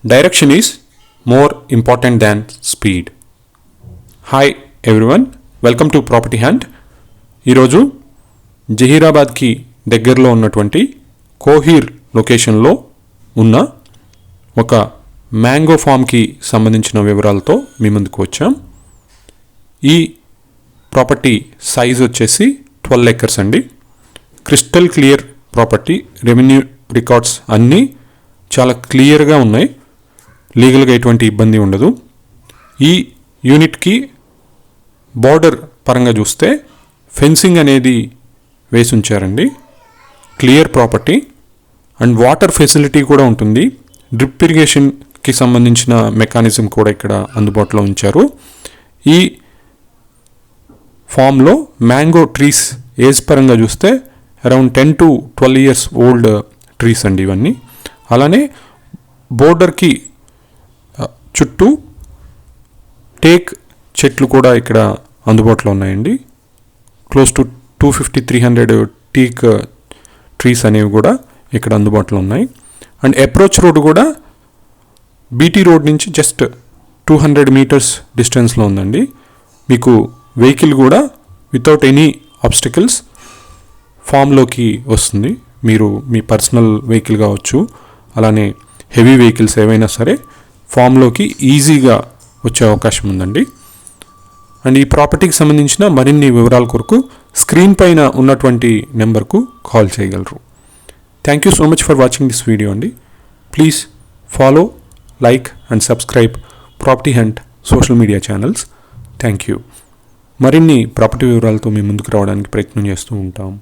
Direction is more important than speed. Hi everyone, welcome to Property Hunt. ఈరోజు జహీరాబాద్కి దగ్గరలో ఉన్నటువంటి కోహీర్ లొకేషన్లో ఉన్న ఒక మ్యాంగో ఫామ్కి సంబంధించిన వివరాలతో మీ ముందుకు వచ్చాం. ఈ ప్రాపర్టీ సైజ్ వచ్చేసి 12 acres అండి. Crystal clear property, revenue records అన్నీ చాలా క్లియర్గా ఉన్నాయి. లీగల్గా ఎటువంటి ఇబ్బంది ఉండదు. ఈ యూనిట్కి బార్డర్ పరంగా చూస్తే ఫెన్సింగ్ అనేది వేసి ఉంచారండి. Clear property and water facility కూడా ఉంటుంది. డ్రిప్ ఇరిగేషన్కి సంబంధించిన మెకానిజం కూడా ఇక్కడ అందుబాటులో ఉంచారు. ఈ ఫామ్లో మ్యాంగో ట్రీస్ ఏజ్ పరంగా చూస్తే around 10 to 12 years old trees అండి ఇవన్నీ. అలానే బోర్డర్కి చుట్టూ టేక్ చెట్లు కూడా ఇక్కడ అందుబాటులో ఉన్నాయండి. క్లోజ్ టు 250-300 టేక్ ట్రీస్ అనేవి కూడా ఇక్కడ అందుబాటులో ఉన్నాయి. అండ్ అప్రోచ్ రోడ్ కూడా బీటీ రోడ్ నుంచి జస్ట్ 200 meters డిస్టెన్స్లో ఉందండి. మీకు వెహికల్ కూడా వితౌట్ ఎనీ ఆబ్స్టికల్స్ ఫామ్లోకి వస్తుంది. మీరు మీ పర్సనల్ వెహికల్ కావచ్చు, అలానే హెవీ వెహికల్స్ ఏవైనా సరే ఫామ్లోకి ఈజీగా వచ్చే అవకాశం ఉందండి. అండ్ ఈ ప్రాపర్టీకి సంబంధించిన మరిన్ని వివరాల కొరకు స్క్రీన్ పైన ఉన్నటువంటి నెంబర్కు కాల్ చేయగలరు. Thank you so much for watching this video అండి. Please follow, like and subscribe property hunt social media channels. Thank you. మరిన్ని ప్రాపర్టీ వివరాలతో మీ ముందుకు రావడానికి ప్రయత్నం చేస్తూ ఉంటాం.